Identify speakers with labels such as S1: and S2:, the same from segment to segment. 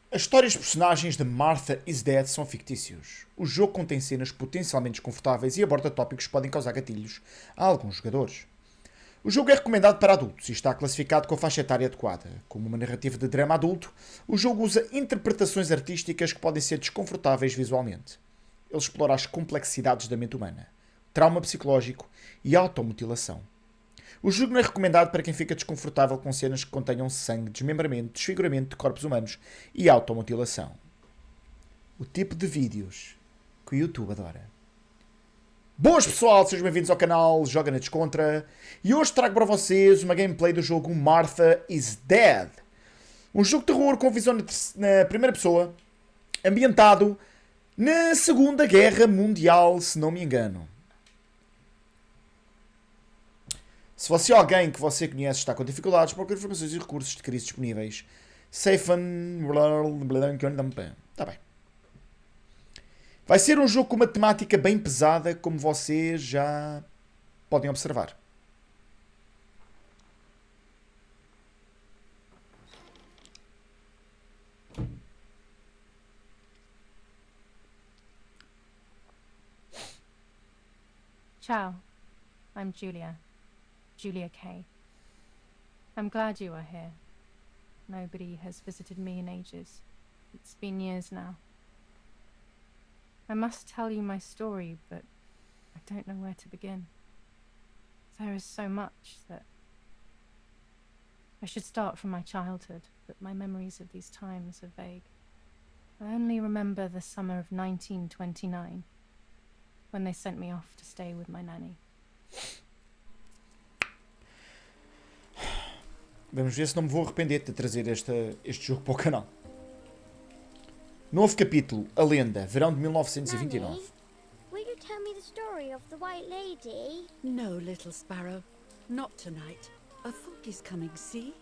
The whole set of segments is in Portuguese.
S1: As histórias dos personagens de Martha is Dead são fictícios. O jogo contém cenas potencialmente desconfortáveis e aborda tópicos que podem causar gatilhos a alguns jogadores. O jogo é recomendado para adultos e está classificado com a faixa etária adequada. Como uma narrativa de drama adulto, o jogo usa interpretações artísticas que podem ser desconfortáveis visualmente. Ele explora as complexidades da mente humana, trauma psicológico e automutilação. O jogo não é recomendado para quem fica desconfortável com cenas que contenham sangue, desmembramento, desfiguramento de corpos humanos e automutilação. O tipo de vídeos que o YouTube adora. Boas pessoal, sejam bem-vindos ao canal Joga na Descontra e hoje trago para vocês uma gameplay do jogo Martha is Dead. Um jogo de terror com visão na primeira pessoa, ambientado na Segunda Guerra Mundial, se não me engano. Se você é alguém que você conhece está com dificuldades, procure informações e recursos de crise disponíveis. Safen... Está bem. Vai ser um jogo com uma temática bem pesada, como vocês já podem observar.
S2: Ciao, I'm Julia Kay. I'm glad you are here. Nobody has visited me in ages. It's been years now. I must tell you my story, but I don't know where to begin. There is so much that... I should start from my childhood, but my memories of these times are vague. I only remember the summer of 1929, when they sent me off to stay with my nanny.
S1: Vamos ver se não me vou arrepender de trazer este jogo para o canal. Novo capítulo, A Lenda, verão de 1929.
S3: Nanny, will you tell me the story of the White Lady?
S4: No, little sparrow. Not tonight. A foggy's coming, see?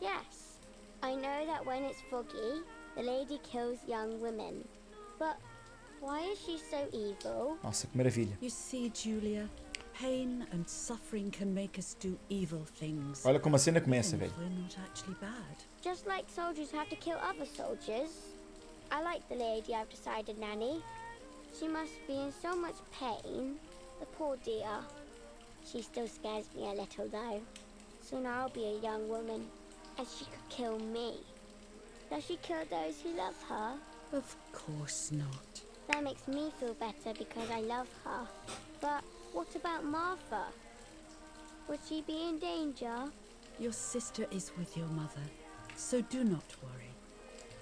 S3: Yes. I know that when it's foggy, the lady kills young women. But why is she so evil?
S1: Nossa, que maravilha.
S4: You see, Julia, pain and suffering can make us do evil things.
S1: Olha como a cena começa,
S4: Even if
S1: velho.
S4: we're not actually bad.
S3: Just like soldiers have to kill other soldiers. I like the lady, I've decided, Nanny. She must be in so much pain. The poor dear. She still scares me a little, though. Soon I'll be a young woman, and she could kill me. Does she kill those who love her?
S4: Of course not.
S3: That makes me feel better because I love her. But what about Martha? Would she be in danger?
S4: Your sister is with your mother, so do not worry.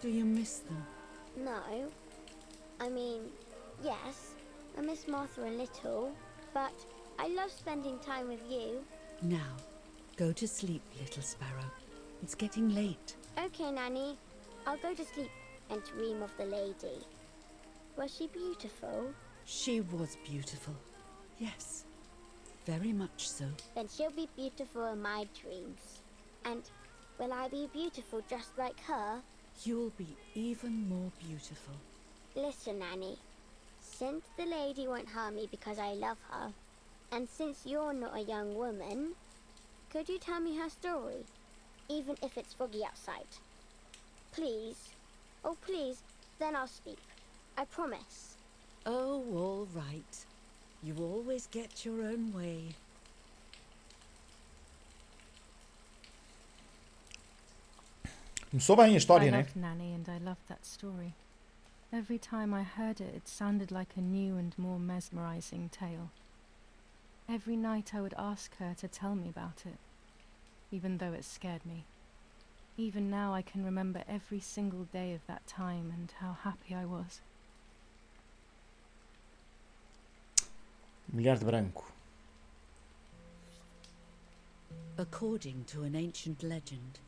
S4: Do you miss them?
S3: No. I mean, yes, I miss Martha a little, but I love spending time with you.
S4: Now, go to sleep, little sparrow. It's getting late.
S3: Okay, Nanny. I'll go to sleep and dream of the lady. Was she beautiful?
S4: She was beautiful. Yes, very much so.
S3: Then she'll be beautiful in my dreams. And will I be beautiful just like her?
S4: You'll be even more beautiful.
S3: Listen, Nanny. Since the lady won't harm me because I love her, and since you're not a young woman, could you tell me her story, even if it's foggy outside? Please. Oh, please. Then I'll sleep. I promise.
S4: Oh, all right. You always get your own way.
S1: Começou bem a história,
S2: I
S1: né?
S2: loved Nanny and I loved that story. Every time I heard it, it sounded like a new and more mesmerizing tale. Every night I would ask her to tell me about it, even though it scared me. Even now I can remember every single day of that time and how happy I was.
S1: Mulher de branco.
S4: According to an ancient legend,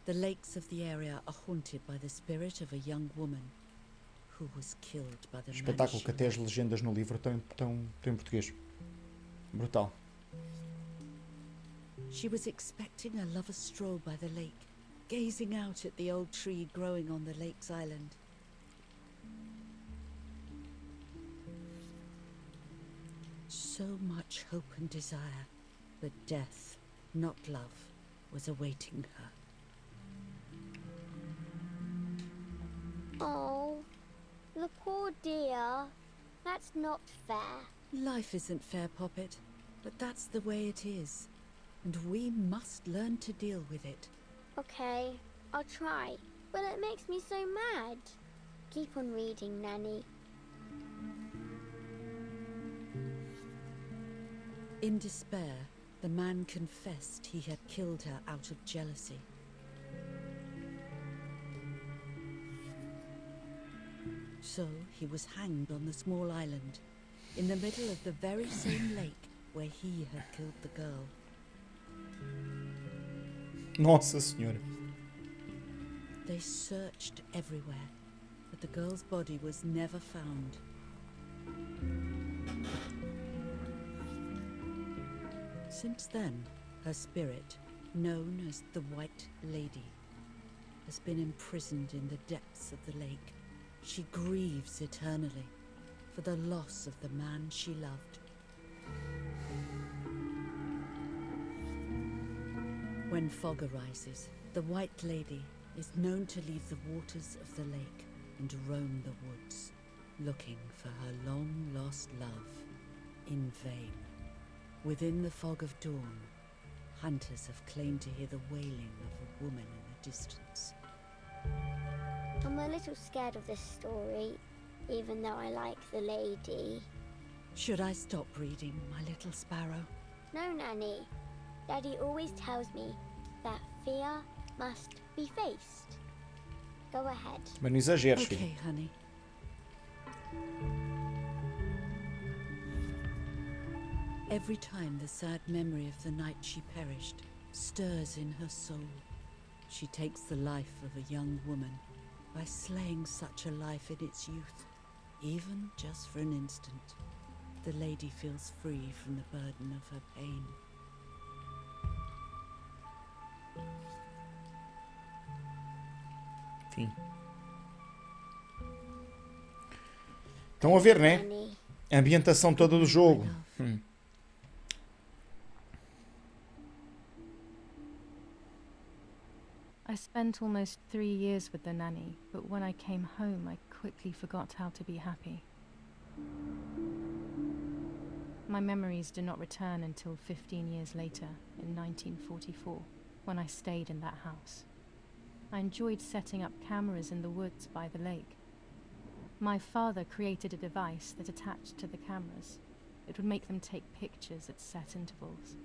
S4: the lakes of the area are haunted by the spirit of a young woman who was killed by the man
S1: Espetáculo
S4: she
S1: que até as
S4: loved.
S1: legendas no livro estão em português. Brutal.
S4: She was expecting a lover's stroll by the lake, gazing out at the old tree growing on the lake's island. So much hope and desire, but death, not love, was awaiting her.
S3: Oh, the poor dear. That's not fair.
S4: Life isn't fair, Poppet, but that's the way it is. And we must learn to deal with it.
S3: Okay, I'll try. But it makes me so mad. Keep on reading, Nanny.
S4: In despair, the man confessed he had killed her out of jealousy. So he was hanged on the small island, in the middle of the very same lake where he had killed the girl.
S1: Nossa Senhora.
S4: They searched everywhere, but the girl's body was never found. Since then, her spirit, known as the White Lady, has been imprisoned in the depths of the lake. She grieves eternally for the loss of the man she loved. When fog arises, the White Lady is known to leave the waters of the lake and roam the woods, looking for her long-lost love in vain. Within the fog of dawn, hunters have claimed to hear the wailing of a woman in the distance.
S3: I'm a little scared of this story, even though I like the lady.
S4: Should I stop reading, my little sparrow?
S3: No, Nanny. Daddy always tells me that fear must be faced. Go ahead.
S1: Mas não exageres,
S4: Okay,
S1: filho.
S4: honey. Every time the sad memory of the night she perished stirs in her soul, she takes the life of a young woman by slaying such a life in its youth. Even just for an instant, the lady feels free from the burden of her pain.
S1: Sim. Estão a ver, né?
S3: Nanny.
S1: A ambientação toda do jogo.
S4: My love.
S2: I spent almost 3 years with the nanny, but when I came home, I quickly forgot how to be happy. My memories do not return until 15 years later, in 1944, when I stayed in that house. I enjoyed setting up cameras in the woods by the lake. My father created a device that attached to the cameras. It would make them take pictures at set intervals.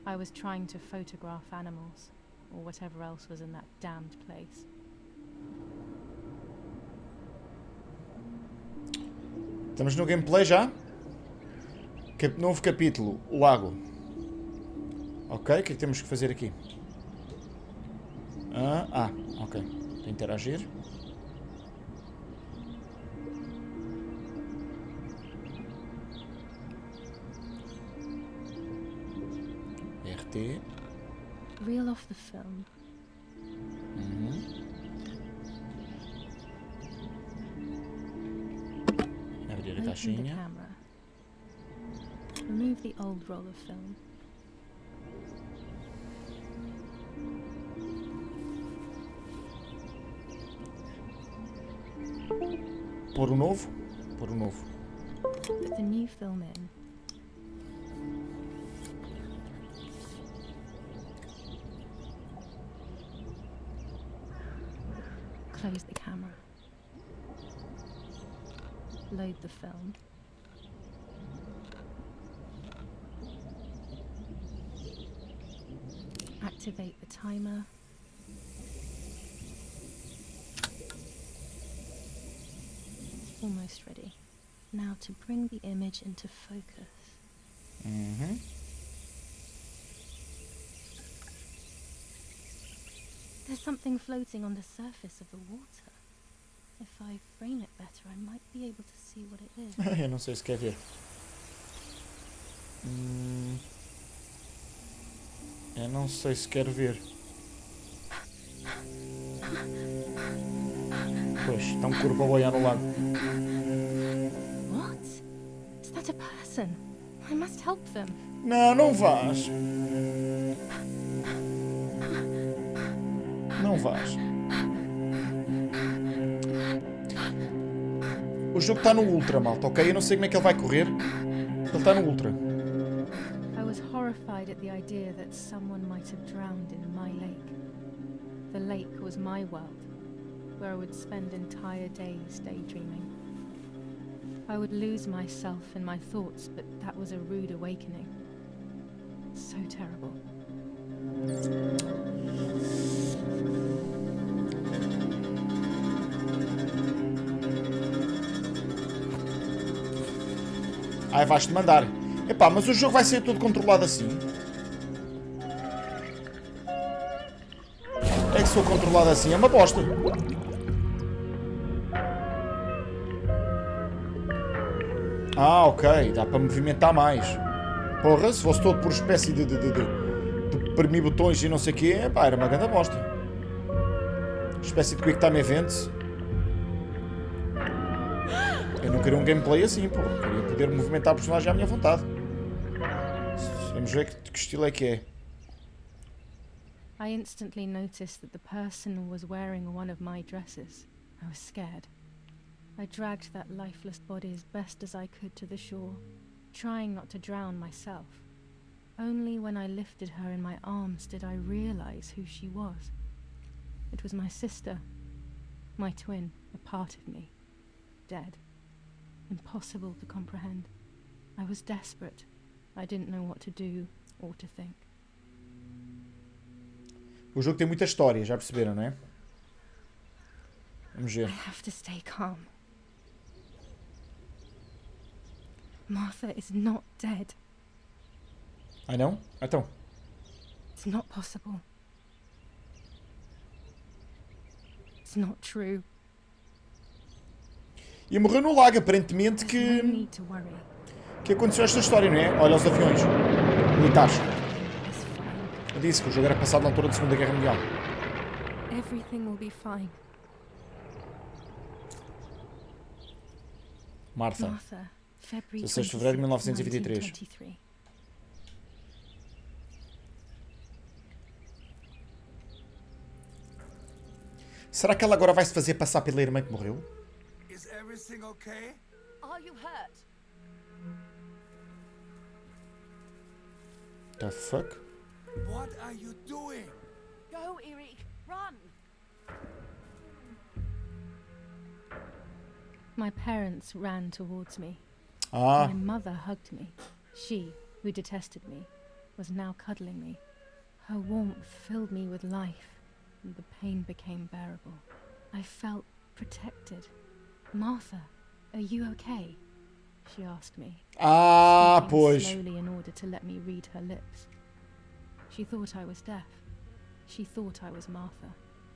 S2: I was trying to photograph animals, or whatever else was in that damned place.
S1: Estamos no gameplay já. Novo capítulo, o lago. Ok, o que é que temos que fazer aqui? Ok. Para interagir. RT.
S2: Reel off the film.
S1: Abrir a
S2: Open the
S1: caixinha.
S2: camera. Remove the old roll of film.
S1: Pôr o novo. Pôr o novo.
S2: Put the new film in. Close the camera. Load the film. Activate the timer. Almost ready. Now to bring the image into focus. There's something floating on the surface of the water. If I frame it better, I might be able to see what it is.
S1: Eu não sei se quer ver. Eu não sei se quero ver. Pois, está um corpo a boiar no lago.
S2: What? Is that a person? I must help them.
S1: Não, não vás. Não vás. jogo está no Ultra, malta, ok? Eu não sei como é que ele vai correr. Ele está no Ultra.
S2: I was horrified at the idea that someone might have drowned in my lake. The lake was my world, where I would spend entire days daydreaming. I would lose myself in my thoughts, but that was a rude awakening. So terrible.
S1: Ai, vais-te mandar. Epá, mas o jogo vai ser todo controlado assim. É que se for controlado assim é uma bosta. Ah, ok. Dá para movimentar mais. Porra, se fosse todo por espécie de premir botões e não sei o quê, pá, era uma grande bosta. Espécie de Quick Time Events. Eu não queria um gameplay assim, pô. Queria poder movimentar a personagem à minha vontade. Vamos ver que estilo é que é.
S2: I instantly noticed that the person was wearing one of my dresses. I was scared. I dragged that lifeless body as best as I could to the shore, trying not to drown myself. Only when I lifted her in my arms did I realize who she was. It was my sister, my twin, a part of me, dead. Impossible to comprehend. I was desperate. I didn't know what to do or to think.
S1: O jogo tem muita história, já perceberam, não é? Vamos ver.
S2: I have to stay calm. Martha is not dead.
S1: Ah, não? Então.
S2: It's not possible. It's not true.
S1: E morreu no lago, aparentemente,
S2: There's no need to worry.
S1: que aconteceu esta história, não é? Olha os aviões militares.
S2: It's fine.
S1: Eu disse que o jogo era passado na altura da Segunda Guerra Mundial.
S2: Everything will be fine.
S1: Martha.
S2: Martha, February
S1: 16 de fevereiro de
S2: 26,
S1: 1923.
S2: 1923.
S1: Será que ela agora vai se fazer passar pela irmã que morreu?
S5: Is everything okay?
S4: Are you hurt?
S1: The fuck?
S5: What are you doing?
S4: Go, Eric! Run!
S2: My parents ran towards me.
S1: Ah,
S2: My mother hugged me. She, who detested me, was now cuddling me. Her warmth filled me with life, and the pain became bearable. I felt protected. Martha, are you okay? She asked me,
S1: ah,
S2: speaking
S1: pois.
S2: slowly in order to let me read her lips. She thought I was deaf. She thought I was Martha.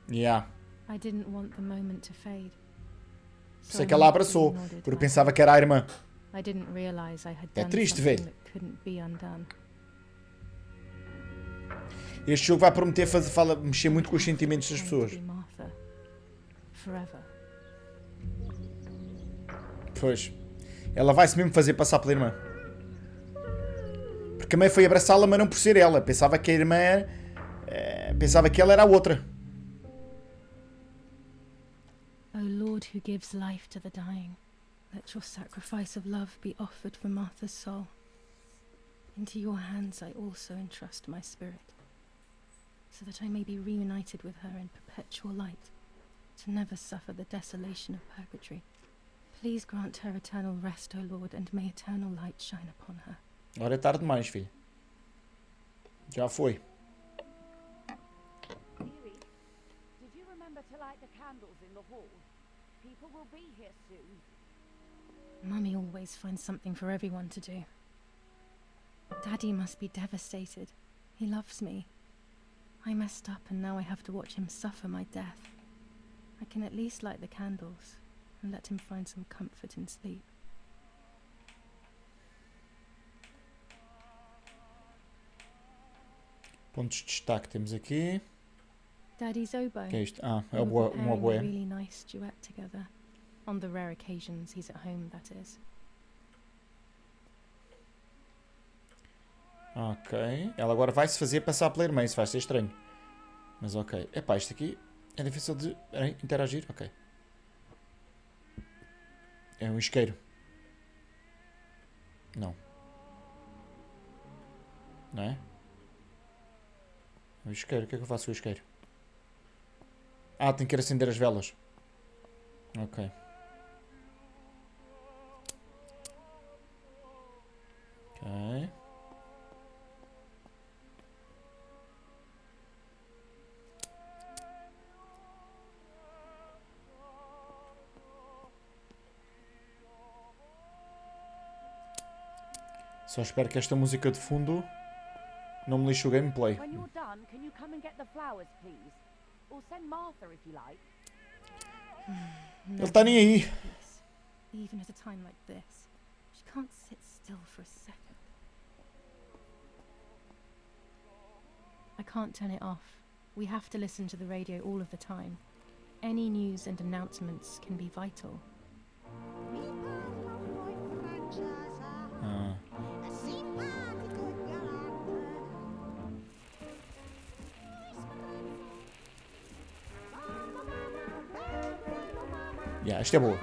S1: Yeah.
S2: I didn't want the moment to fade.
S1: Sei que ela abraçou, porque eu pensava que era a irmã.
S2: I didn't realize I had
S1: É
S2: done
S1: triste
S2: something
S1: ver.
S2: that couldn't be undone.
S1: Este jogo vai prometer mexer muito com os sentimentos das pessoas.
S2: To be Martha. Forever.
S1: Pois. Ela vai-se mesmo fazer passar pela irmã. Porque a mãe foi abraçá-la, mas não por ser ela. Pensava que a irmã... pensava que ela era a outra.
S2: O Lord who gives life to the dying, let your sacrifice of love be offered for Martha's soul. Into your hands I also entrust my spirit, so that I may be reunited with her in perpetual light, to never suffer the desolation of purgatory. Please grant her eternal rest, O Lord, and may eternal light shine upon her.
S1: Agora é tarde demais, filho. Já foi.
S4: Eric, did you remember to light the candles in the hall? People will be here soon.
S2: Mummy always finds something for everyone to do. Daddy must be devastated. He loves me. I messed up and now I have to watch him suffer my death. I can at least light the candles and let him find some comfort in sleep.
S1: Pontos de destaque temos aqui.
S2: Daddy's oboe.
S1: O que é isto? Ah, é
S2: We were
S1: um
S2: preparing a
S1: oboé.
S2: really nice duet together. On the rare occasions he's at home, that is.
S1: Ok. Ela agora vai se fazer passar pela irmã. Isso vai ser estranho. Mas ok. Epá, isto aqui é difícil de interagir. Ok. É um isqueiro. Não. Não é? É um isqueiro. O que é que eu faço com o isqueiro? Ah, tenho que ir acender as velas. Ok. Ok. Só espero que esta música de fundo não me lixe o gameplay.
S6: When you're done, can you come and get the flowers, please? Or send Martha if you like.
S1: Ele está nem aí.
S2: Peace. Even at a time like this, she can't sit still for a second. I can't turn it off. We have to listen to the radio all of the time. Any news and announcements can be vital.
S1: Ah. Yeah, esta é boa.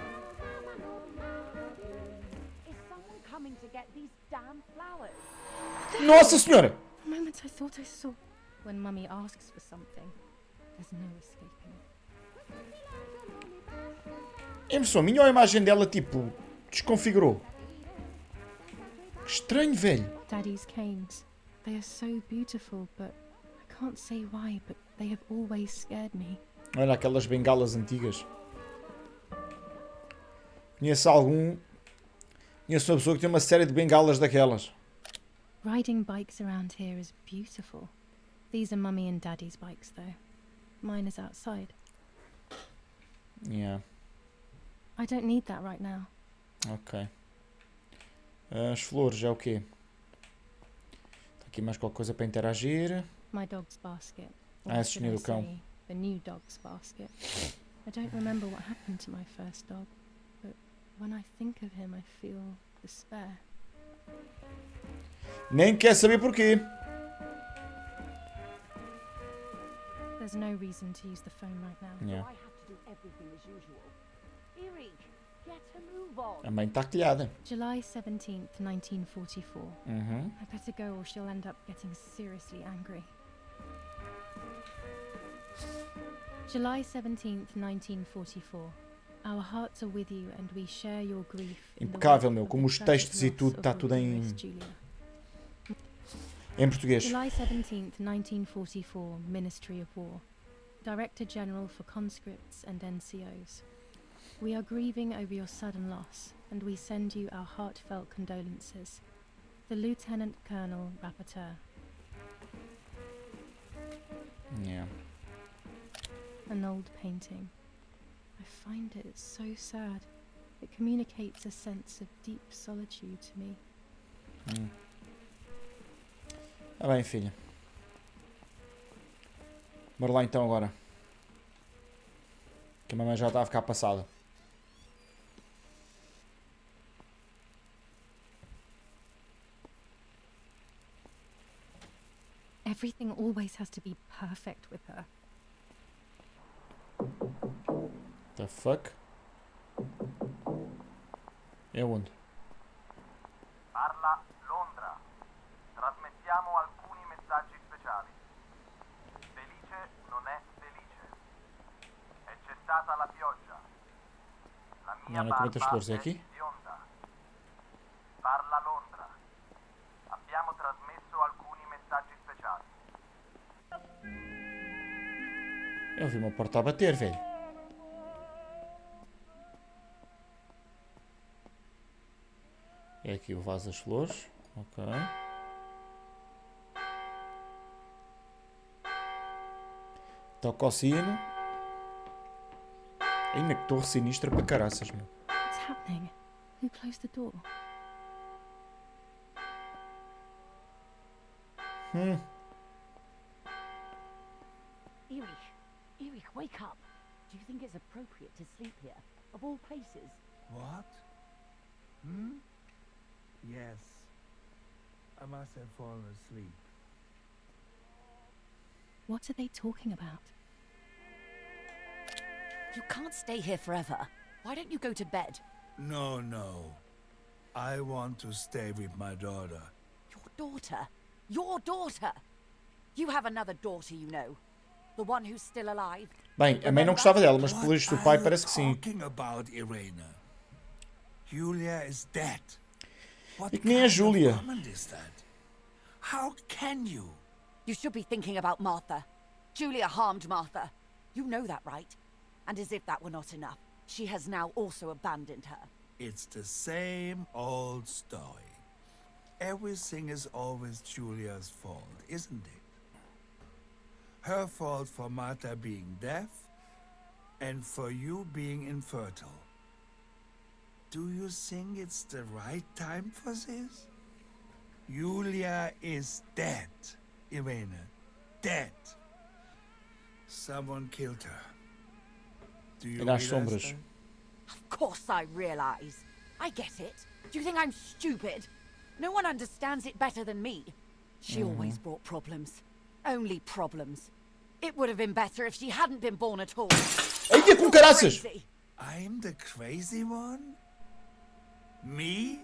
S6: Is someone coming to get these damn flowers?
S1: Nossa Senhora!
S2: For a moment I thought I saw. When Mummy asks for something, there's no escaping it.
S1: É impressão minha ou a imagem dela, tipo, desconfigurou? Que estranho, velho.
S2: Daddy's canes. They are so beautiful, but I can't say why, but they have always scared me.
S1: Olha aquelas bengalas antigas. Conheço algum... Conheço uma pessoa que tem uma série de bengalas daquelas.
S2: Riding bikes around here is beautiful. These are Mummy and Daddy's bikes, though. Mine is outside.
S1: Yeah.
S2: I don't need that right now.
S1: Ok. As flores, é o quê? Está aqui mais qualquer coisa para interagir.
S2: My dog's basket.
S1: Ah,
S2: Or
S1: esse
S2: should I
S1: sonido do cão.
S2: say, the new dog's basket. I don't remember what happened to my first dog, but when I think of him, I feel despair.
S1: Nem quer saber porquê.
S2: There's no reason to use the phone right now.
S1: Yeah.
S6: I have to do everything as usual. Eric, get a move on.
S1: A mãe está telhada.
S2: July 17th, 1944.
S1: Uhum.
S2: I better go or she'll end up getting seriously angry. July 17th, 1944. Our hearts are with you and we share your grief. in the
S1: Impecável,
S2: wake
S1: meu.
S2: of
S1: Como
S2: the
S1: os
S2: tragic
S1: textos e
S2: loss
S1: tudo,
S2: of
S1: está
S2: your
S1: tudo em,
S2: dearest Julia.
S1: em português.
S2: July 17th, 1944, Ministry of War. Director General for Conscripts and NCOs. We are grieving over your sudden loss, and we send you our heartfelt condolences. The Lieutenant Colonel Rapporteur.
S1: Yeah.
S2: An old painting. I find it so sad. It communicates a sense of deep solitude to me.
S1: Ah bem, filha. Bora lá então agora. Que a mamãe já está a ficar passada.
S2: Everything always has to be perfect with her.
S1: The fuck? É onde?
S7: Parla Londra. Trasmettiamo alcuni messaggi speciali. Felice non è felice. È cessata la pioggia. La mia
S1: Não, come te
S7: barba
S1: flores, é
S7: è
S1: aqui?
S7: bionda. Parla Londra. Abbiamo trasmesso alcuni messaggi speciali.
S1: Eu vi uma porta a bater, velho. É aqui o vaso das flores. Ok. Toca o sino. Ainda que torre sinistra para caraças, meu.
S2: What's happening? Who closed the door?
S6: Eric, wake up. Do you think it's appropriate to sleep here, of all places?
S5: What? Hmm? Yes. I must have fallen asleep.
S2: What are they talking about?
S8: You can't stay here forever. Why don't you go to bed?
S5: No, no. I want to stay with my daughter.
S6: Your daughter? Your daughter? You have another daughter, you know. The one who's still alive.
S1: Bem, a mãe não gostava dela, mas pelo visto do pai parece que sim.
S5: Talking about Irena. Julia is dead. What
S1: E que nem a
S5: kind of
S1: Júlia.
S5: comment is that? How can you?
S6: You should be thinking about Martha. Julia harmed Martha. You know that, right? And as if that were not enough, she has now also abandoned her.
S5: It's the same old story. Everything is always Julia's fault, isn't it? Her fault for Martha being deaf, and for you being infertile. Do you think it's the right time for this? Julia is dead, Irene. Dead. Someone killed her. Do you
S1: E nas
S5: realize
S1: sombras.
S5: that?
S6: Of course I realize. I get it. Do you think I'm stupid? No one understands it better than me. She always brought problems. Only problems. It would have been better if she hadn't been born at all.
S1: Eia, com caraças!
S6: Crazy.
S5: I'm the crazy one? Me?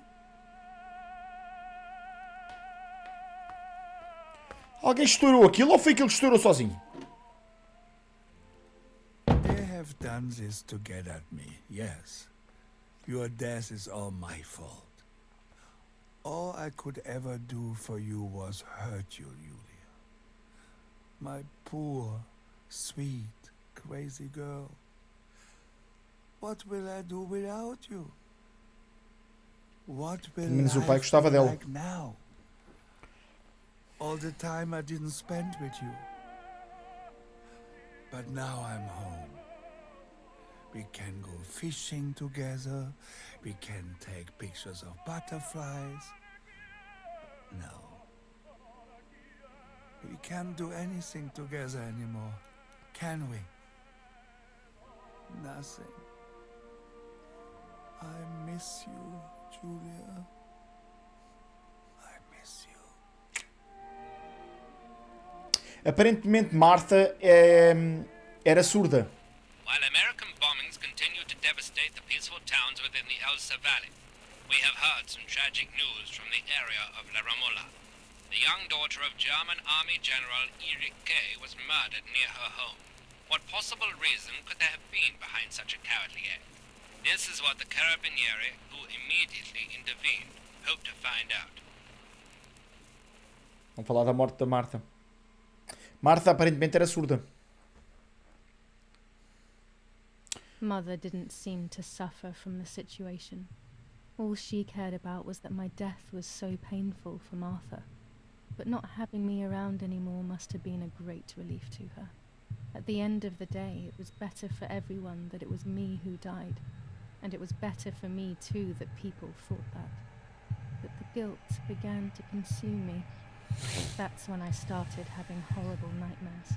S1: Alguém estourou aquilo ou foi aquilo que estourou sozinho?
S5: They have done this to get at me, yes. Your death is all my fault. All I could ever do for you was hurt you, Julia. My poor, sweet, crazy girl. What will I do without you? What will
S1: Pelo menos o pai
S5: life
S1: gostava
S5: be
S1: dela.
S5: like now? All the time I didn't spend with you. But now I'm home. We can go fishing together. We can take pictures of butterflies. No. We can't do anything together anymore, can we? Nothing. I miss you, Julia. I miss you.
S1: Aparentemente Martha era surda.
S8: While American bombings continue to devastate the peaceful towns within the Elsa Valley, we have heard some tragic news from the area of La Ramola. The young daughter of German Army General Erich K. was murdered near her home. What possible reason could there have been behind such a cowardly act? This is what the Carabinieri, who immediately intervened, hope to find out.
S1: Vamos falar da morte da Martha. Martha aparentemente era surda.
S2: Mother didn't seem to suffer from the situation. All she cared about was that my death was so painful for Martha. But not having me around anymore must have been a great relief to her. At the end of the day, it was better for everyone that it was me who died. And it was better for me too that people thought that. But the guilt began to consume me. That's when I started having horrible nightmares.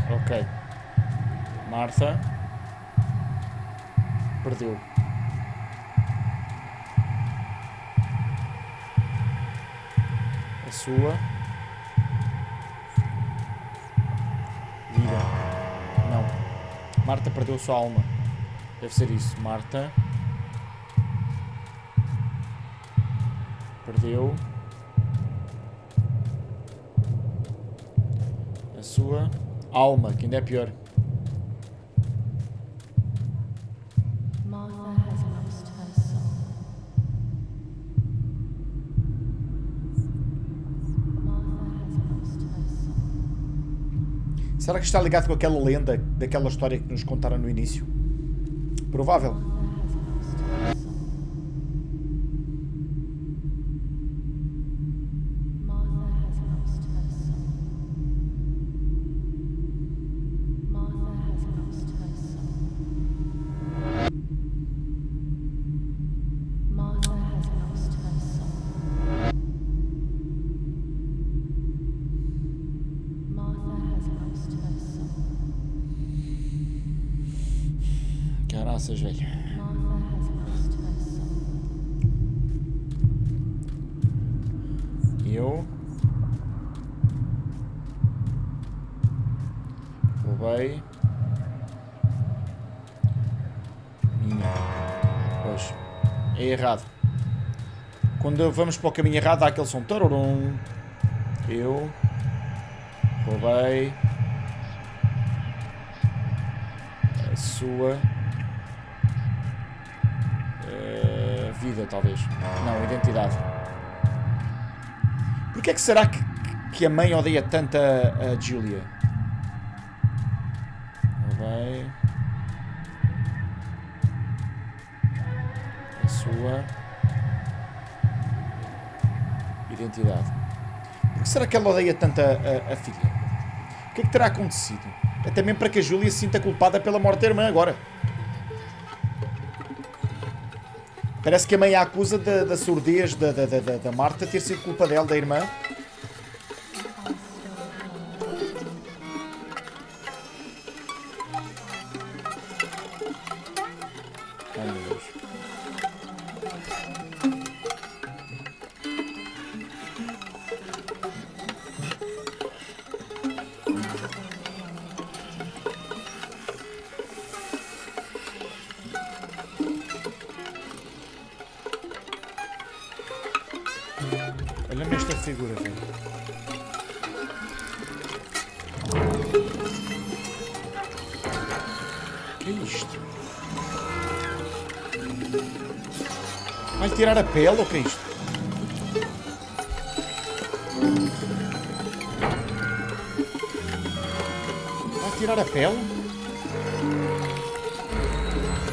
S1: Ok. Martha perdeu. A sua vida. Não. Martha perdeu sua alma. Deve ser isso. Martha perdeu a sua alma, que ainda é pior.
S2: Martha has lost her soul. Martha has lost her soul.
S1: Será que está ligado com aquela lenda, daquela história que nos contaram no início? Provável.
S2: Martha has lost her soul. Martha has lost her soul. Martha has lost her soul. Martha has lost her soul. Martha has lost her soul.
S1: Caraças, velho.
S2: Martha has lost her soul.
S1: Eu. Roubei. Minha. Pois. É errado. Quando vamos para o caminho errado há aquele som. Tarorum. Eu. Roubei. A sua. Vida, talvez. Não, identidade. Porquê é que será que a mãe odeia tanto a Julia? Roubei. A sua. Identidade. Por que será que ela odeia tanto a filha? O que é que terá acontecido? Até mesmo para que a Julia se sinta culpada pela morte da irmã agora. Parece que a mãe a acusa da surdez da Marta ter sido culpa dela, da irmã. Ai, meu Deus. Olha-me esta figura, velho. Que é isto? Vai tirar a pele ou que é isto? Vai tirar a pele?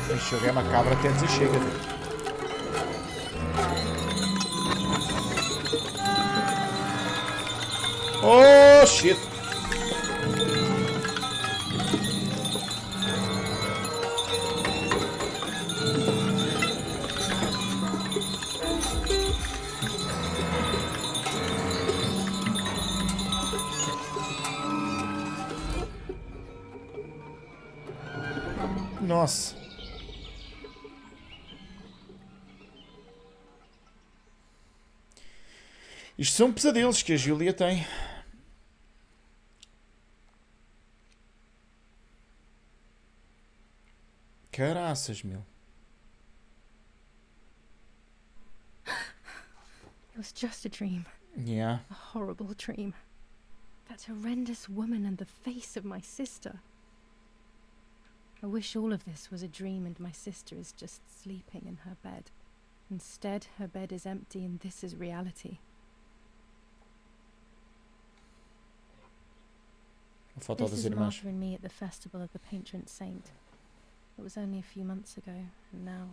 S1: Deixa eu ver, é macabra até dizer chega, velho. Oh, shit. Nossa. Isto são pesadelos que a Julia tem. Caraças, meu.
S2: It was just a dream.
S1: Yeah.
S2: A horrible dream. That horrendous woman and the face of my sister. I wish all of this was a dream and my sister is just sleeping in her bed. Instead, her bed is empty and this is reality.
S1: A foto
S2: This
S1: das
S2: is
S1: irmãs.
S2: Martha and me at the festival of the patron saint. It was only a few months ago, and now...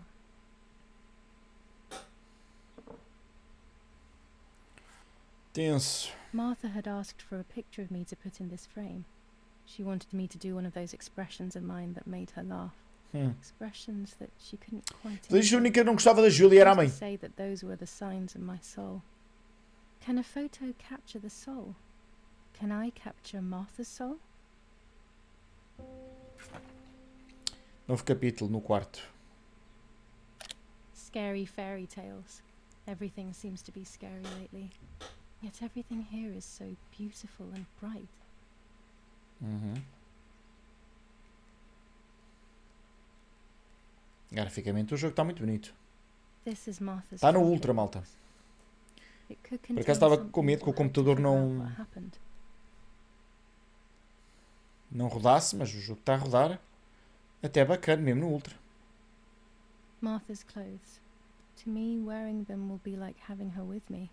S1: Tenso.
S2: Martha had asked for a picture of me to put in this frame. She wanted me to do one of those expressions of mine that made her laugh. Expressions that she couldn't quite...
S1: A única que não gostava da Julia era a mãe.
S2: To say that those were the signs of my soul. Can a photo capture the soul? Can I capture Martha's soul?
S1: Novo capítulo no quarto.
S2: Scary fairy tales. Everything seems to be scary lately. Yet everything here is so beautiful and bright.
S1: Graficamente o jogo está muito bonito.
S2: This is Martha's
S1: Está no
S2: pocket.
S1: ultra, malta.
S2: It could
S1: Por
S2: contain
S1: acaso estava
S2: something
S1: com medo que o
S2: to
S1: computador
S2: figure out
S1: não
S2: what happened.
S1: rodasse, mas o jogo está a rodar. Até bacana, mesmo no ultra.
S2: Martha's clothes. To me, wearing them will be like having her with me.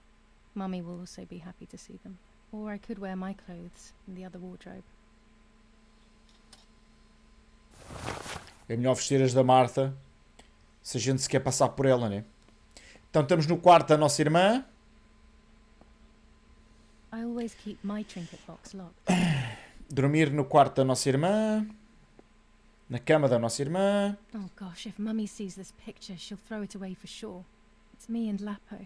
S2: Mummy will also be happy to see them. Or I could wear my clothes in the other wardrobe.
S1: É melhor vestir as da Martha se a gente se quer passar por ela, né? Então estamos no quarto da nossa irmã.
S2: I always keep my trinket box locked.
S1: Dormir no quarto da nossa irmã. Na cama da nossa irmã.
S2: Oh gosh, if Mummy sees this picture, she'll throw it away for sure. It's me and Lapo.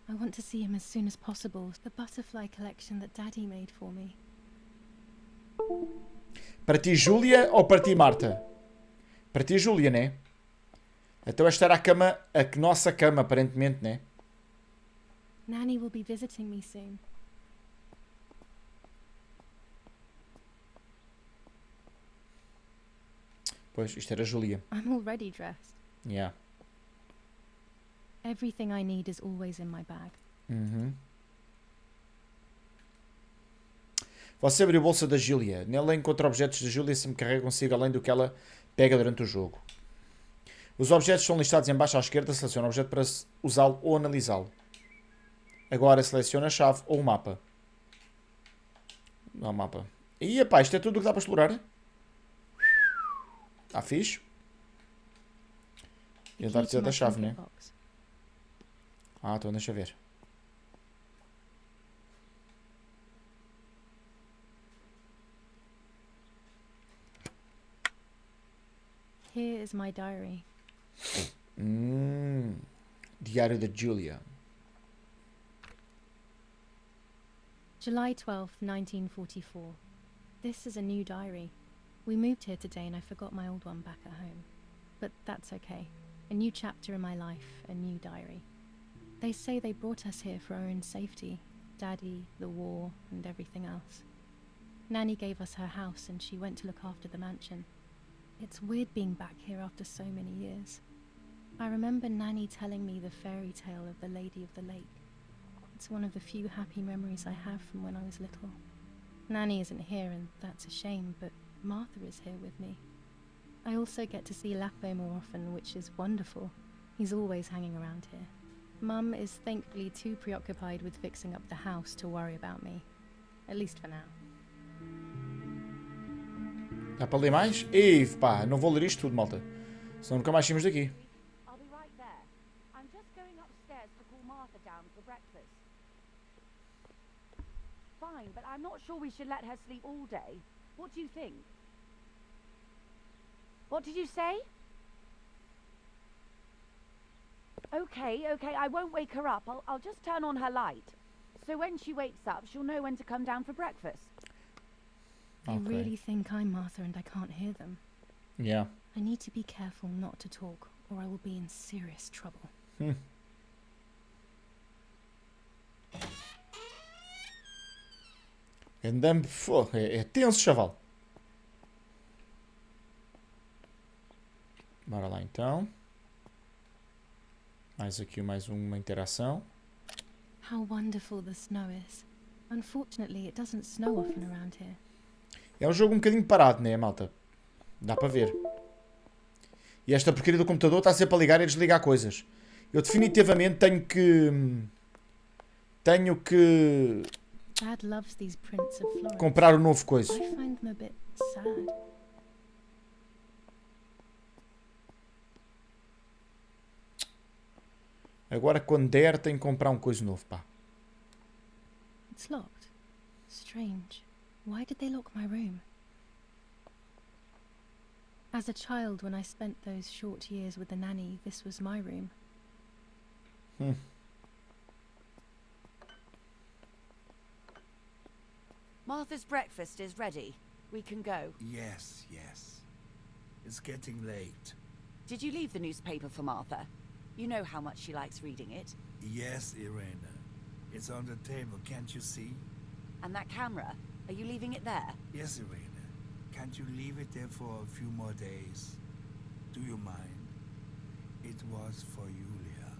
S2: I want to see him as soon as possible. The butterfly collection that Daddy made for me.
S1: Para ti, Júlia, ou para ti, Marta? Para ti, Júlia, né? Então esta era a cama, a nossa cama, aparentemente, né?
S2: Nanny will be visiting me soon.
S1: Pois, isto era a Júlia.
S2: I'm already dressed.
S1: Yeah.
S2: Everything I need is always in my bag.
S1: Uhum. Você abre a bolsa da Júlia. Nela encontra objetos da Júlia se me carregam consigo além do que ela pega durante o jogo. Os objetos são listados em baixo à esquerda. Seleciona o objeto para usá-lo ou analisá-lo. Agora seleciona a chave ou o mapa. Não, o mapa. E epá, isto é tudo o que dá para explorar. Ah, fixe.
S2: The
S1: Ele
S2: key
S1: está a
S2: to
S1: dizer
S2: my
S1: da chave,
S2: trinket
S1: né?
S2: box.
S1: Ah, então deixa ver.
S2: Here is my diary.
S1: Diário da Julia.
S2: July 12th, 1944. This is a new diary. We moved here today and I forgot my old one back at home. But that's okay. A new chapter in my life, a new diary. They say they brought us here for our own safety. Daddy, the war, and everything else. Nanny gave us her house and she went to look after the mansion. It's weird being back here after so many years. I remember Nanny telling me the fairy tale of the Lady of the Lake. It's one of the few happy memories I have from when I was little. Nanny isn't here and that's a shame, but Martha is here with me. I also get to see Lapo more often, which is wonderful. He's always hanging around here. Mum is thankfully too preoccupied with fixing up the house to worry about me. At least for now.
S1: Dá para ler mais? Ei, pá, não vou ler isto tudo, malta. Senão nunca mais saímos daqui.
S6: I'll be right there. I'm just going upstairs to call Martha down for breakfast. Fine, but I'm not sure we should let her sleep all day. What do you think? What did you say? Okay, I won't wake her up. I'll just turn on her light. So when she wakes up, she'll know when to come down for breakfast.
S2: They
S1: Okay.
S2: really think I'm Martha and I can't hear them.
S1: Yeah.
S2: I need to be careful not to talk, or I will be in serious trouble.
S1: Andame, é tenso, chaval. Bora lá então. Mais aqui mais uma interação.
S2: How wonderful the snow is. Unfortunately, it doesn't snow often around here.
S1: É um jogo um bocadinho parado, né, malta? Dá para ver. E esta porcaria do computador está sempre a ligar e a desligar coisas. Eu definitivamente tenho que
S2: Dad loves these prints of Florence.
S1: comprar um novo coisa.
S2: I find them a bit sad.
S1: Agora quando der tenho que comprar um coisa novo, pá.
S2: It's locked. Strange. Why did they lock my room? As a child, when I spent those short years with the nanny, this was my room.
S6: Martha's breakfast is ready. We can go.
S5: Yes. It's getting late.
S6: Did you leave the newspaper for Martha? You know how much she likes reading it.
S5: Yes, Irena. It's on the table, can't you see?
S6: And that camera, are you leaving it there?
S5: Yes, Irena. Can't you leave it there for a few more days? Do you mind? It was for Julia.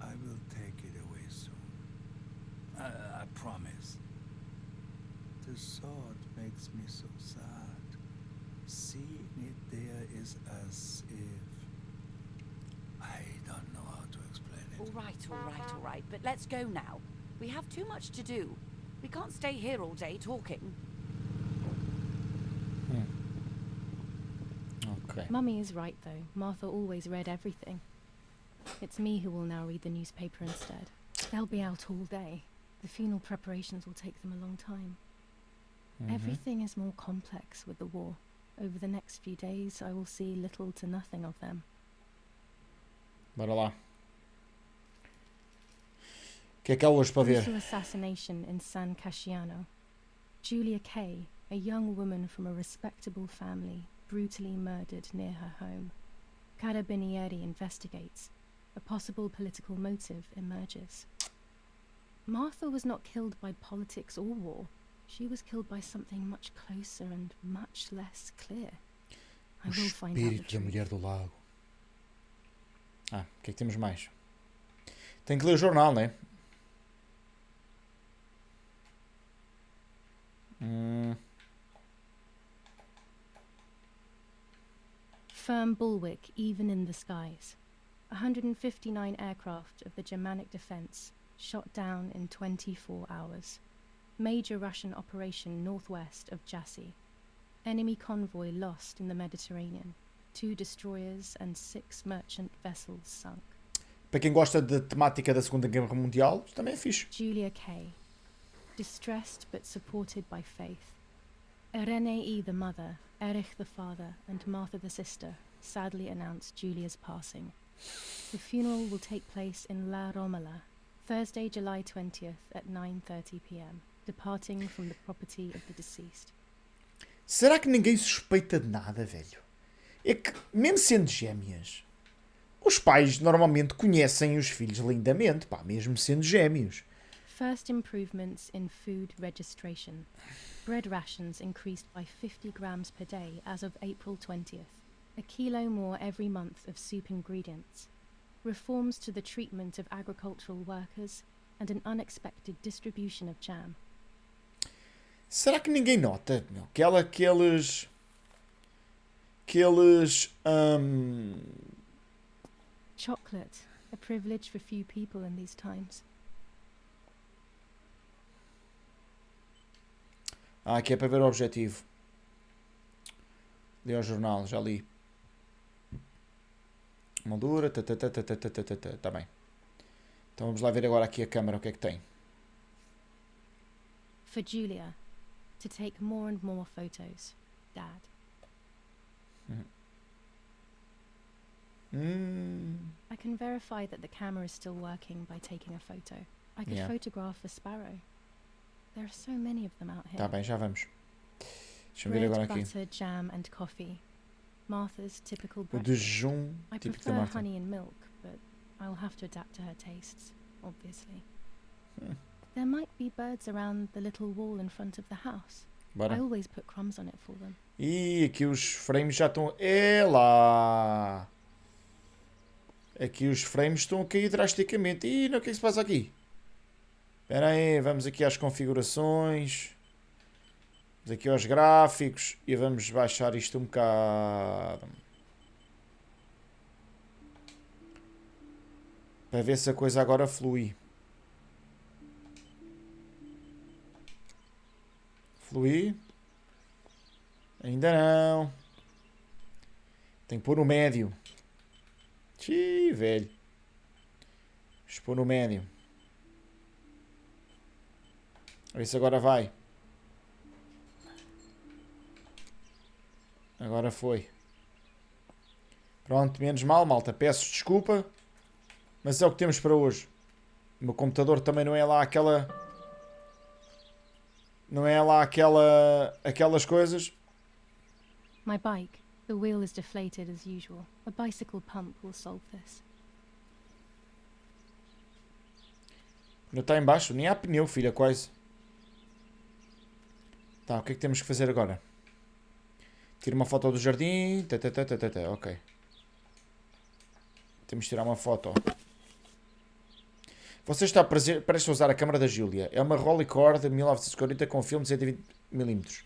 S5: I will take it away soon. I promise. The thought makes me so sad. Seeing it there is as if... I don't know how to explain it.
S6: All right. But let's go now. We have too much to do. We can't stay here all day talking.
S1: Ok.
S2: Mummy is right, though. Martha always read everything. It's me who will now read the newspaper instead. They'll be out all day. The funeral preparations will take them a long time. Everything is more complex with the war. Over the next few days, I will see little to nothing of them.
S1: Bora lá. O que é que há hoje para ver?
S2: Brutal assassination in San Casciano. Julia Kay, a young woman from a respectable family, brutally murdered near her home. Carabinieri investigates. A possible political motive emerges. Martha was not killed by politics or war. She was killed by something much closer and much less clear. I will find out the
S1: Espírito da
S2: truth.
S1: mulher do lago. O que é que temos mais? Tenho que ler o jornal, não é?
S2: Firm bulwark even in the skies. 159 aircraft of the Germanic defense shot down in 24 hours. Major Russian operation northwest of Jassy. Enemy convoy lost in the Mediterranean. 2 destroyers and 6 merchant vessels sunk.
S1: Para quem gosta da temática da Segunda Guerra Mundial, isto também é fixe.
S2: Julia Kay. Distressed but supported by faith. Irenei the mother, Erich the father, and Martha the sister sadly announced Julia's passing. The funeral will take place in La Romola, Thursday, July 20th at 9:30 p.m., departing from the property of the deceased.
S1: Será que ninguém suspeita de nada, velho? É que, mesmo sendo gêmeas, os pais normalmente conhecem os filhos lindamente, pá, mesmo sendo gêmeos.
S2: First improvements in food registration. Bread rations increased by 50 grams per day as of April 20th. A kilo more every month of soup ingredients. Reforms to the treatment of agricultural workers and an unexpected distribution of jam.
S1: Será que ninguém nota, meu, que aqueles
S2: Chocolate, a privilege for few people in these times.
S1: aqui é para ver o objetivo. Li ao jornal, já li. Moldura, tá bem. Então vamos lá ver agora aqui a câmara, o que é que tem.
S2: For Julia, to take more and more photos. Dad. I can verify that the camera is still working by taking a photo. I could
S1: Yeah.
S2: photograph a sparrow. There are so many of them out here.
S1: Tá bem, já vamos. Deixa-me ver
S2: Bread,
S1: agora aqui.
S2: butter, jam and coffee. Martha's typical
S1: O de
S2: breakfast.
S1: jejum
S2: I
S1: típico da
S2: prefer
S1: Marta.
S2: honey and milk, but I'll have to adapt to her tastes, obviously. There might be birds around the little wall in front of the house. I
S1: Bora.
S2: always put crumbs on it for them.
S1: Ih, aqui os frames já estão... É lá! Aqui os frames estão a cair drasticamente. Ih, não, o que é que se passa aqui? Espera aí, vamos aqui às configurações. Vamos aqui aos gráficos e vamos baixar isto um bocado. Para ver se a coisa agora flui. Flui? Ainda não. Tem que pôr no médio. Xiii, velho. Vamos pôr no médio. A ver se agora vai. Agora foi. Pronto, menos mal, malta. Peço desculpa. Mas é o que temos para hoje. O meu computador também não é lá aquela... Não é lá aquelas coisas.
S2: My bike. The wheel is deflated as usual. A bicycle pump will solve this.
S1: Não está em baixo. Nem há pneu, filha, quase. Tá, o que é que temos que fazer agora? Tira uma foto do jardim. Ok. Temos de tirar uma foto. Você está prestes a usar a câmera da Júlia. É uma Rolleicord 1940 com filme de 120mm.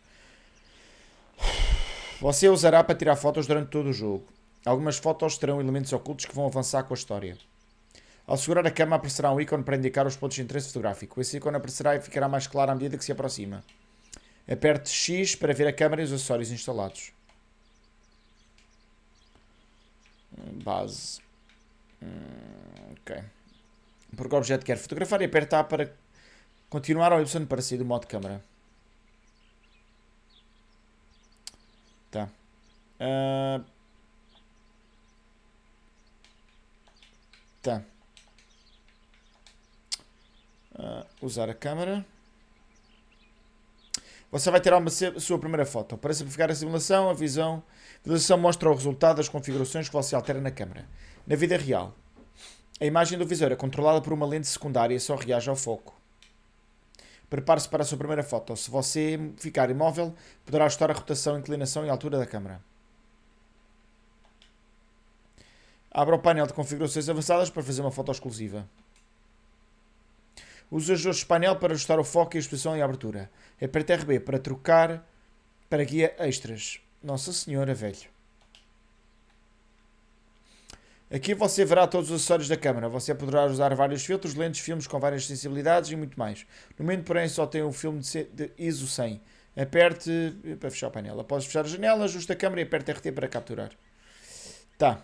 S1: Você a usará para tirar fotos durante todo o jogo. Algumas fotos terão elementos ocultos que vão avançar com a história. Ao segurar a câmera aparecerá um ícone para indicar os pontos de interesse fotográfico. Esse ícone aparecerá e ficará mais claro à medida que se aproxima. Aperte X para ver a câmera e os acessórios instalados. Base. Ok. Porque o objeto quer fotografar e aperta A para continuar ou Y para sair do modo câmera. Tá. Tá. Usar a câmera. Você vai tirar sua primeira foto. Para simplificar a simulação, a visualização mostra o resultado das configurações que você altera na câmera. Na vida real, a imagem do visor é controlada por uma lente secundária e só reage ao foco. Prepare-se para a sua primeira foto. Se você ficar imóvel, poderá ajustar a rotação, inclinação e altura da câmera. Abra o painel de configurações avançadas para fazer uma foto exclusiva. Use os ajustes de painel para ajustar o foco e a exposição e a abertura. Aperte RB para trocar para guia extras. Nossa Senhora, velho. Aqui você verá todos os acessórios da câmera. Você poderá usar vários filtros, lentes, filmes com várias sensibilidades e muito mais. No momento, porém, só tem um filme de ISO 100. Aperte para fechar o painel. Após fechar a janela, ajuste a câmera e aperte RT para capturar. Tá.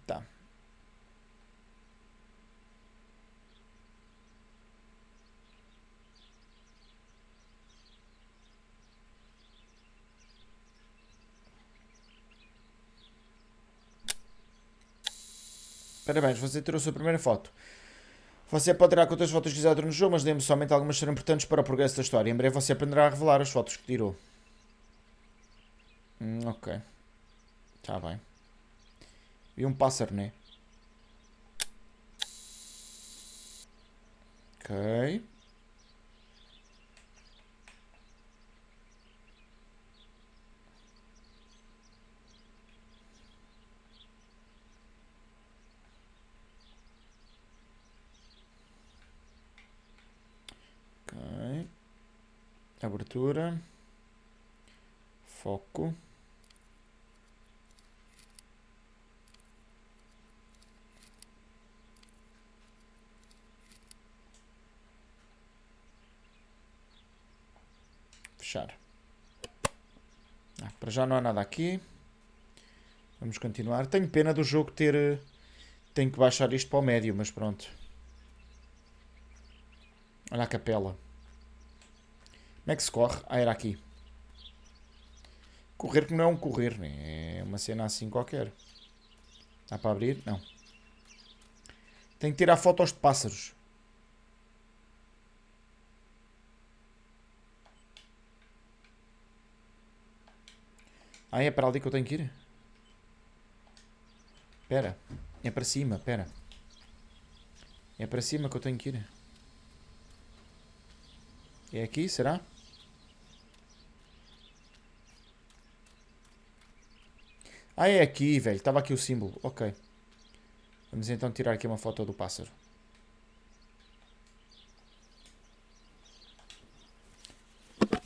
S1: Tá. Parabéns, você tirou a sua primeira foto. Você pode tirar quantas fotos quiser durante o jogo, mas lembre somente algumas serão importantes para o progresso da história. Em breve você aprenderá a revelar as fotos que tirou. Ok. Tá bem. E um pássaro, né? Ok. Ok. Abertura. Foco. Fechar. Para já não há nada aqui. Vamos continuar. Tenho pena do jogo ter... Tenho que baixar isto para o médio, mas pronto. Olha a capela. Como é que se corre? Ah, era aqui. Correr que não é um correr, né? É uma cena assim qualquer. Dá para abrir? Não. Tenho que tirar fotos de pássaros. Ah, é para ali que eu tenho que ir? Espera. É para cima, espera. É para cima que eu tenho que ir. É aqui, será? Ah, é aqui, velho. Estava aqui o símbolo. Ok. Vamos então tirar aqui uma foto do pássaro.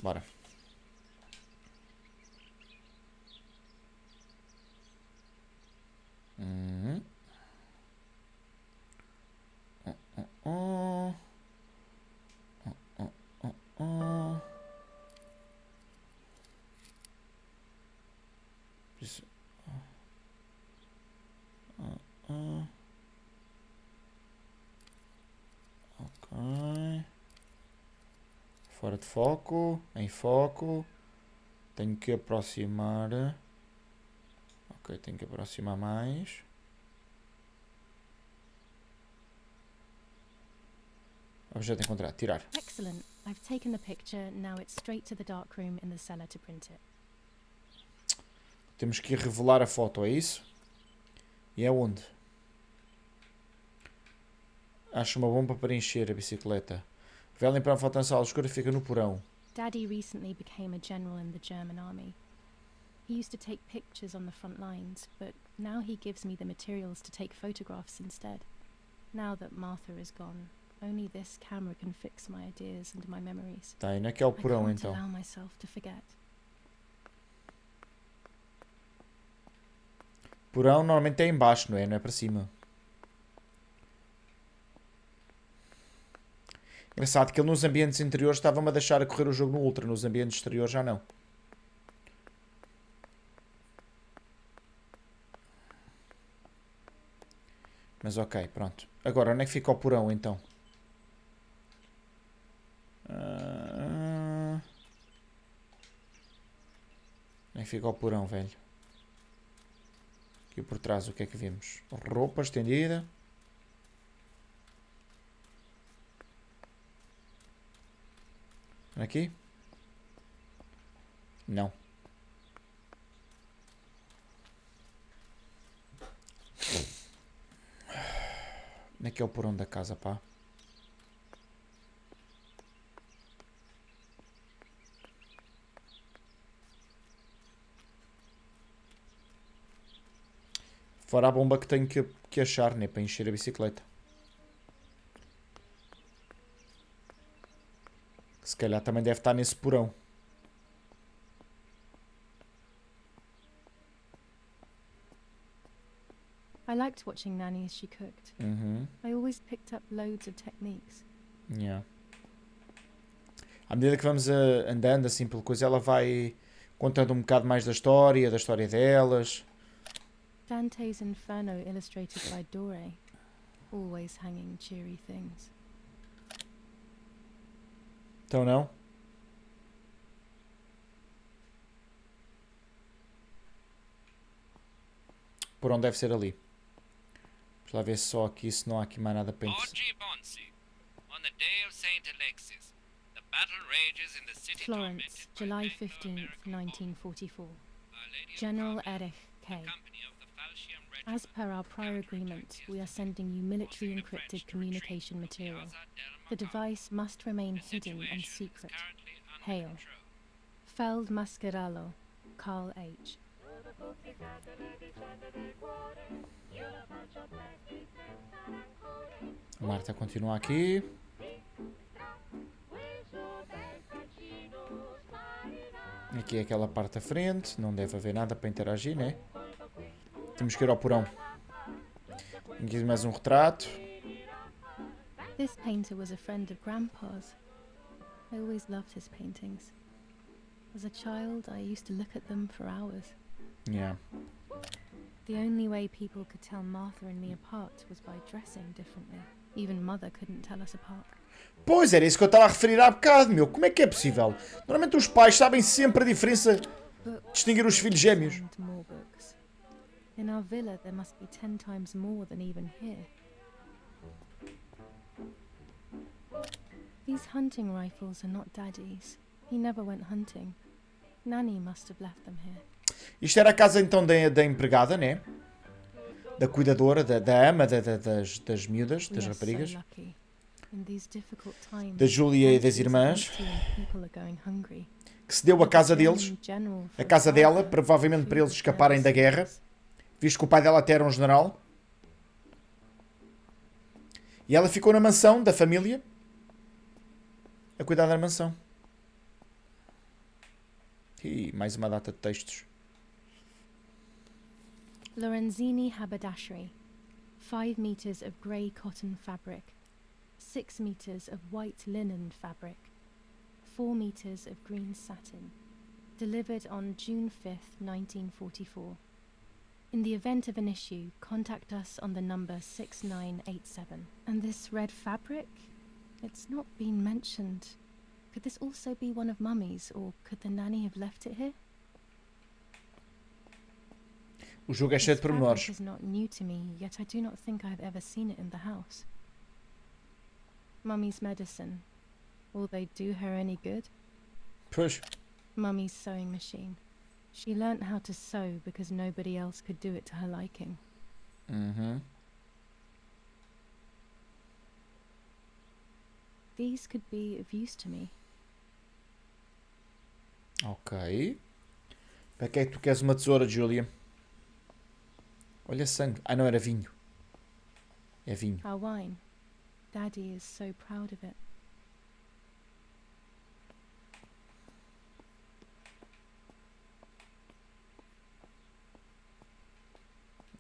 S1: Bora. Isso. Ok. Fora de foco. Em foco. Tenho que aproximar. Ok, tenho que aproximar mais. Objeto encontrado. Tirar.
S2: Excellent. I've taken the picture. Now it's straight to the dark room in the cellar to print it.
S1: Temos que revelar a foto, é isso? E é onde? Acho uma bomba para encher a bicicleta. Velem para a foto na sala escura fica no porão.
S2: Daddy recently became a general in the German army. He used to take pictures on the front lines, but now he gives me the materials to take photographs instead. Now that Martha is gone, only this camera can fix my ideas and my memories.
S1: Tá, e naquele porão
S2: I can't
S1: então.
S2: allow myself to forget.
S1: Porão normalmente é em baixo, não é? Não é para cima. Engraçado que ele nos ambientes interiores estava-me a deixar a correr o jogo no Ultra. Nos ambientes exteriores já não. Mas ok, pronto. Agora, onde é que fica o porão então? Onde é que fica o porão, velho? Aqui por trás o que é que vimos? Roupa estendida. Aqui? Não. Onde é que é o porão da casa, pá? Fora a bomba que tenho que achar, né? Para encher a bicicleta. Se calhar também deve estar nesse porão.
S2: I liked watching Nanny as she cooked. I always picked up loads of techniques.
S1: Yeah. À medida que vamos andando assim pela coisa, ela vai contando um bocado mais da história delas.
S2: Dante's Inferno illustrated by Dore. Always hanging cheery things.
S1: Então não? Por onde deve ser ali? Vamos lá ver só aqui se não há aqui mais nada para
S8: Oggi Bonsi, on the day of Saint Alexis, the battle rages in the city
S2: Florence,
S8: tormented by
S2: July
S8: Anglo-American
S2: 15th, 1944.
S8: Our Lady of
S2: General
S8: Carmel,
S2: Erich K.
S8: company of the Falchium
S2: As
S8: Regiment,
S2: per our prior agreement, we are sending you military encrypted communication material. The device must remain hidden and secret. Hail. Feld Mascherallo, Carl H.
S1: A Marta continua aqui. Aqui é aquela parte da frente. Não deve haver nada para interagir, né? Temos que ir ao porão. Aqui mais um retrato.
S2: This painter was a friend of Grandpa's. I always loved his paintings. As a child, I used to look at them for hours.
S1: Yeah.
S2: The only way people could tell Martha and me apart was by dressing differently. Even Mother couldn't tell us apart.
S1: Pois, era isso que eu estava a referir há bocado, meu. Como é que é possível? Normalmente os pais sabem sempre a diferença de distinguir os filhos gêmeos.
S2: And more books. In our villa, there must be 10 times more than even here. These hunting rifles are not Daddy's. He never went hunting. Nanny must have left them here.
S1: Isto era a casa então da empregada, né? Da cuidadora, da ama, das miúdas, das
S2: We are
S1: raparigas.
S2: so lucky. In these difficult times,
S1: Da Júlia e das
S2: countries
S1: irmãs.
S2: are empty and people are going hungry.
S1: Que se deu a casa
S2: The
S1: deles,
S2: German general
S1: a
S2: for
S1: casa dela,
S2: example,
S1: provavelmente para eles
S2: refused
S1: escaparem da guerra,
S2: services.
S1: visto que o pai dela até era um general. E ela ficou na mansão da família, a cuidar da mansão. E mais uma data de textos.
S2: Lorenzini haberdashery. 5 meters of grey cotton fabric. 6 meters of white linen fabric. 4 meters of green satin. Delivered on June 5th, 1944. In the event of an issue, contact us on the number 6987. And this red fabric? It's not been mentioned. Could this also be one of Mummy's, or could the nanny have left it here?
S1: O jogo é cheio
S2: This
S1: de
S2: fabric
S1: pormenores.
S2: is not new to me, yet I do not think I've ever seen it in the house. Mummy's medicine. Will they do her any good?
S1: Pois.
S2: Mummy's sewing machine. She learnt how to sew because nobody else could do it to her liking.
S1: Uhum.
S2: These could be of use to me.
S1: Ok. Para que é que tu queres uma tesoura, Julia? Olha sangue. Ah, não, era vinho. É vinho.
S2: Our wine. Daddy is so proud of it.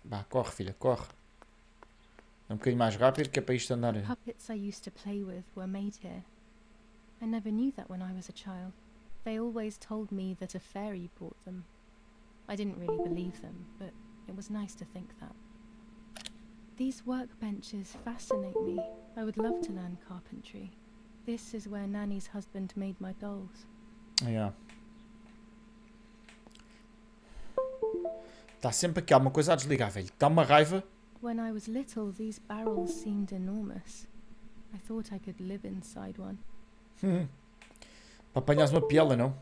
S1: Vá, corre, filha, corre. É um bocadinho mais rápido que é para isto andar.
S2: Puppets I used to play with were made here. I never knew that when I was a child. They always told me that a fairy brought them. I didn't really believe them, but it was nice to think that. These workbenches fascinate me. I would love to learn carpentry. This is where Nanny's husband made my dolls.
S1: Yeah. Está sempre aqui alguma coisa a desligar, velho. Dá uma raiva.
S2: When I was little, these barrels seemed enormous. I thought I could live inside one.
S1: Para apanhares uma piela, não?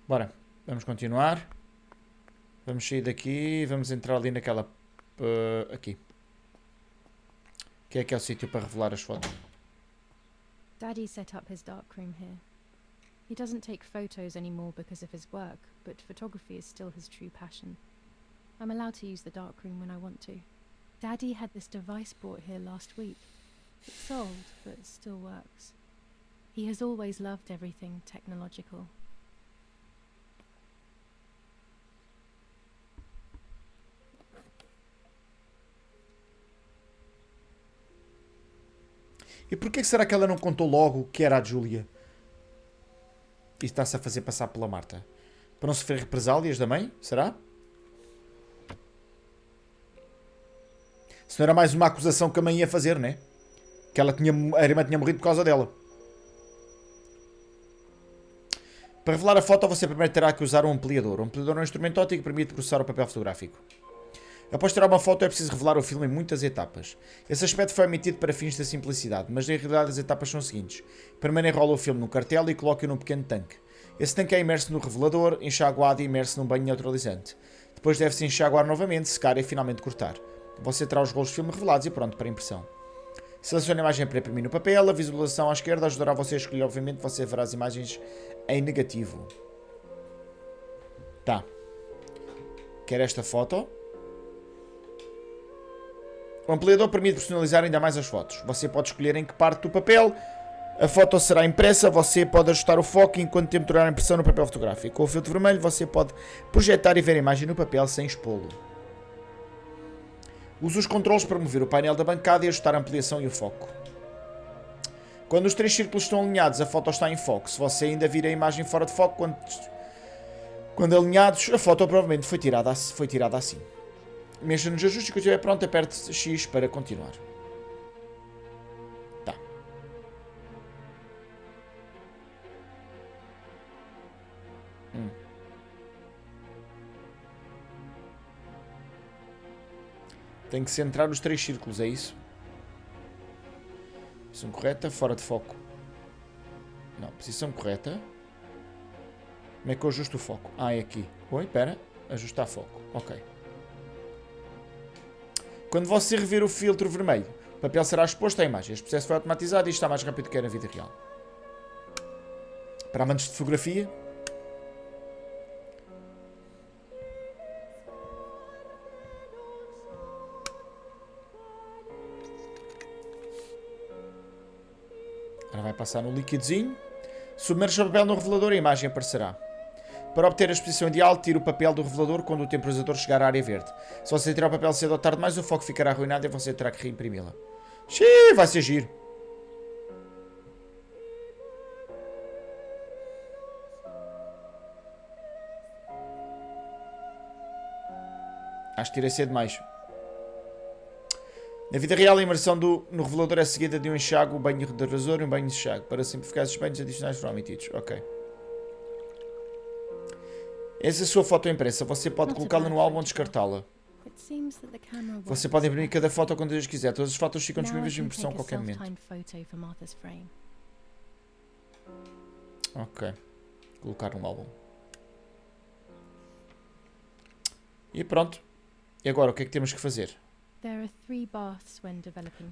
S1: Bora. Vamos continuar. Vamos sair daqui. Vamos entrar ali naquela... aqui. Que é o sítio para revelar as fotos.
S2: Daddy set up his darkroom here. He doesn't take photos anymore because of his work, but photography is still his true passion. I'm allowed to use the darkroom when I want to. Daddy had this device brought here last week. It's old, but it still works. He has always loved everything technological.
S1: E porquê será que ela não contou logo que era a Julia? E está-se a fazer passar pela Marta? Para não sofrer represálias da mãe? Será? Se não era mais uma acusação que a mãe ia fazer, né? Que ela a irmã tinha morrido por causa dela. Para revelar a foto, você primeiro terá que usar um ampliador. O ampliador é um instrumento óptico que permite processar o papel fotográfico. Após tirar uma foto, é preciso revelar o filme em muitas etapas. Esse aspecto foi omitido para fins da simplicidade, mas na realidade as etapas são as seguintes. Primeiro enrola o filme num cartel e coloca-o num pequeno tanque. Esse tanque é imerso no revelador, enxaguado e imerso num banho neutralizante. Depois deve-se enxaguar novamente, secar e finalmente cortar. Você terá os rolos de filme revelados e pronto para impressão. Selecione a imagem para imprimir no papel. A visualização à esquerda ajudará você a escolher. Obviamente você verá as imagens em negativo. Tá. Quer esta foto? O ampliador permite personalizar ainda mais as fotos. Você pode escolher em que parte do papel a foto será impressa. Você pode ajustar o foco enquanto tempo durar a impressão no papel fotográfico. Com o filtro vermelho você pode projetar e ver a imagem no papel sem expô-lo. Use os controles para mover o painel da bancada e ajustar a ampliação e o foco. Quando os três círculos estão alinhados, a foto está em foco. Se você ainda vira a imagem fora de foco, quando alinhados, a foto provavelmente foi tirada assim. Mexa nos ajustes e quando estiver pronto, aperte X para continuar. Tá. Tem que centrar os três círculos, é isso? Posição correta, fora de foco. Não, posição correta. Como é que eu ajusto o foco? Ah, é aqui. Oi, espera. Ajustar foco. Ok. Quando você rever o filtro vermelho, o papel será exposto à imagem. Este processo foi automatizado e está mais rápido que na vida real. Para amantes de fotografia... Agora vai passar no líquidozinho. Submerja o papel no revelador e a imagem aparecerá. Para obter a exposição ideal, tire o papel do revelador quando o temporizador chegar à área verde. Se você tirar o papel cedo ou tarde demais, o foco ficará arruinado e você terá que reimprimi-la. Xiii, vai ser giro. Acho que tirei cedo demais. Na vida real, a imersão no revelador é seguida de um enxágue, um banho de rasor e um banho de enxágue. Para simplificar esses banhos adicionais foram omitidos. Ok. Essa é a sua foto impressa. Você pode colocá-la no álbum ou descartá-la. Você pode imprimir cada foto quando Deus quiser. Todas as fotos ficam disponíveis de impressão a qualquer momento. Ok. Colocar um álbum. E pronto. E agora, o que é que temos que fazer?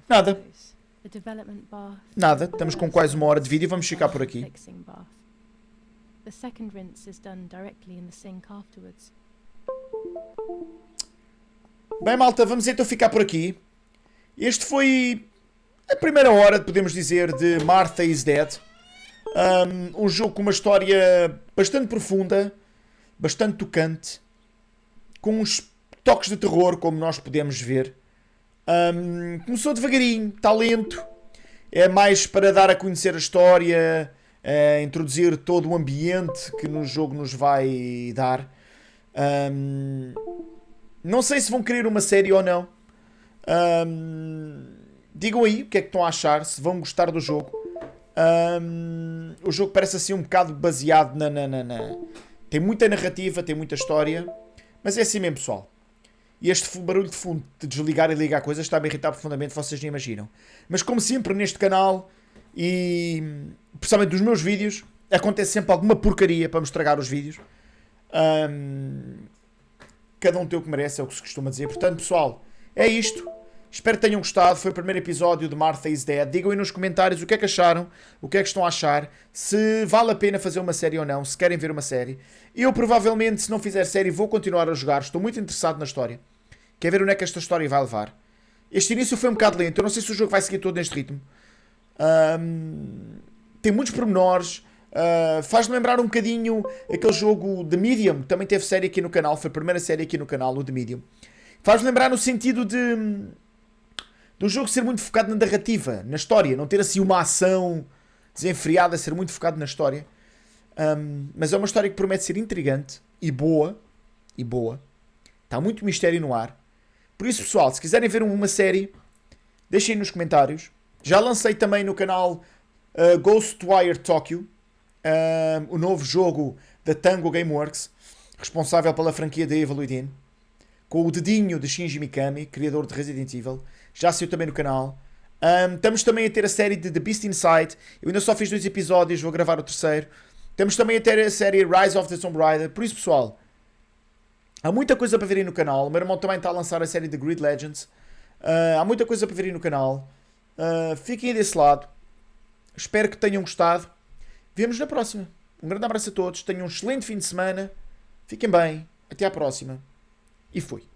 S1: Nada. Nada. Estamos com quase uma hora de vídeo e vamos ficar por aqui.
S2: The second rinse is done directly in the sink afterwards.
S1: Bem, malta, vamos então ficar por aqui. Este foi a primeira hora, podemos dizer, de Martha is Dead. Um jogo com uma história bastante profunda, bastante tocante, com uns toques de terror, como nós podemos ver. Começou devagarinho, está lento. É mais para dar a conhecer a história, introduzir todo o ambiente que no jogo nos vai dar. Não sei se vão querer uma série ou não. Digam aí o que é que estão a achar, se vão gostar do jogo. O jogo parece assim um bocado baseado Tem muita narrativa, tem muita história, mas é assim mesmo, pessoal. E este barulho de fundo de desligar e ligar coisas está a me irritar profundamente, vocês nem imaginam. Mas como sempre neste canal, E, principalmente dos meus vídeos, acontece sempre alguma porcaria para me estragar os vídeos. Cada um tem o que merece, é o que se costuma dizer. Portanto, pessoal, é isto. Espero que tenham gostado. Foi o primeiro episódio de Martha is Dead. Digam aí nos comentários o que é que acharam, o que é que estão a achar, se vale a pena fazer uma série ou não, se querem ver uma série. Eu, provavelmente, se não fizer série, vou continuar a jogar. Estou muito interessado na história. Quer ver onde é que esta história vai levar. Este início foi um bocado lento. Eu não sei se o jogo vai seguir todo neste ritmo. Tem muitos pormenores. Faz-me lembrar um bocadinho aquele jogo The Medium. Também teve série aqui no canal. Foi a primeira série aqui no canal, o The Medium. Faz-me lembrar no sentido do jogo ser muito focado na narrativa, na história. Não ter assim uma ação desenfreada, ser muito focado na história. Mas é uma história que promete ser intrigante e boa. Está muito mistério no ar. Por isso, pessoal, se quiserem ver uma série, deixem nos comentários. Já lancei também no canal Ghostwire Tokyo, o novo jogo da Tango Gameworks, responsável pela franquia da Evil Within, com o dedinho de Shinji Mikami, criador de Resident Evil. Já saiu também no canal. Estamos também a ter a série de The Beast Inside. Eu ainda só fiz 2 episódios, vou gravar o terceiro. Estamos também a ter a série Rise of the Tomb Raider. Por isso, pessoal, há muita coisa para ver aí no canal. O meu irmão também está a lançar a série de Grid Legends. Há muita coisa para ver aí no canal. Fiquem aí desse lado. Espero que tenham gostado. Vemo-nos na próxima. Um grande abraço a todos. Tenham um excelente fim de semana. Fiquem bem. Até à próxima. E fui.